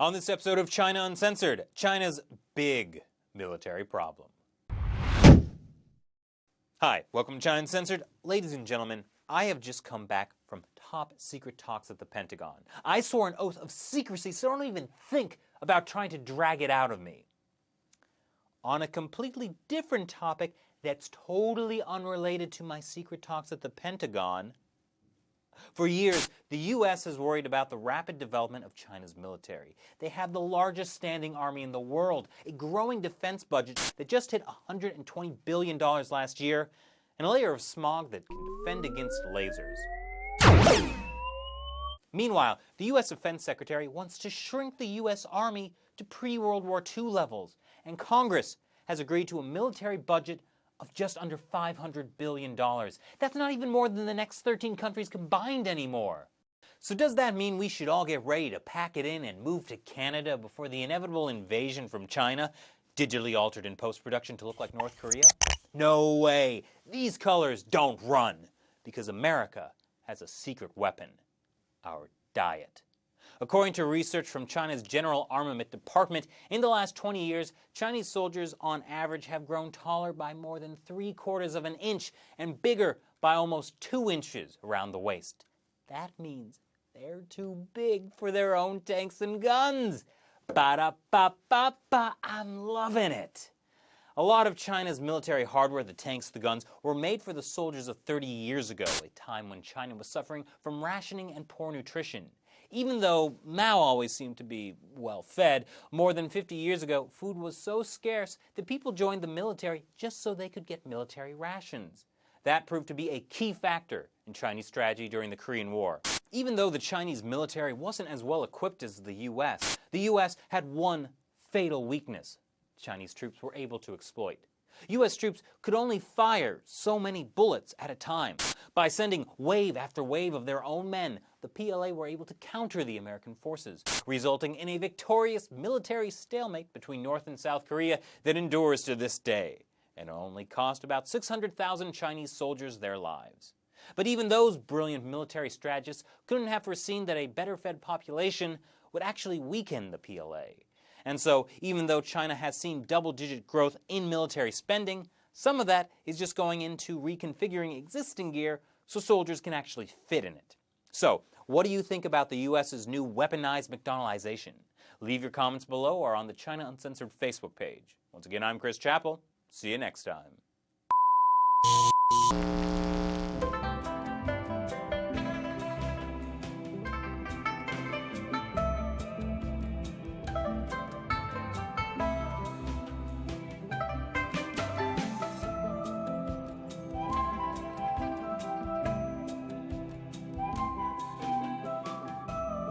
On this episode of China Uncensored, China's big military problem. Hi, welcome to China Uncensored. Ladies and gentlemen, I have just come back from top secret talks at the Pentagon. I swore an oath of secrecy, so don't even think about trying to drag it out of me. On a completely different topic that's totally unrelated to my secret talks at the Pentagon, for years, the U.S. has worried about the rapid development of China's military. They have the largest standing army in the world, a growing defense budget that just hit $120 billion last year, and a layer of smog that can defend against lasers. Meanwhile, the U.S. Defense Secretary wants to shrink the U.S. Army to pre-World War II levels, and Congress has agreed to a military budget of just under $500 billion. That's not even more than the next 13 countries combined anymore. So does that mean we should all get ready to pack it in and move to Canada before the inevitable invasion from China, digitally altered in post-production to look like North Korea? No way! These colors don't run, because America has a secret weapon: our diet. According to research from China's General Armament Department, in the last 20 years, Chinese soldiers on average have grown taller by more than 3/4 of an inch and bigger by almost 2 inches around the waist. That means they're too big for their own tanks and guns. Ba-da-ba-ba-ba, I'm loving it. A lot of China's military hardware, the tanks, the guns, were made for the soldiers of 30 years ago, a time when China was suffering from rationing and poor nutrition. Even though Mao always seemed to be well-fed, more than 50 years ago, food was so scarce that people joined the military just so they could get military rations. That proved to be a key factor in Chinese strategy during the Korean War. Even though the Chinese military wasn't as well equipped as the U.S. had one fatal weakness Chinese troops were able to exploit. U.S. troops could only fire so many bullets at a time. By sending wave after wave of their own men, the PLA were able to counter the American forces, resulting in a victorious military stalemate between North and South Korea that endures to this day, and only cost about 600,000 Chinese soldiers their lives. But even those brilliant military strategists couldn't have foreseen that a better-fed population would actually weaken the PLA. And so, even though China has seen double-digit growth in military spending, some of that is just going into reconfiguring existing gear so soldiers can actually fit in it. So, what do you think about the U.S.'s new weaponized McDonaldization? Leave your comments below or on the China Uncensored Facebook page. Once again, I'm Chris Chappell. See you next time.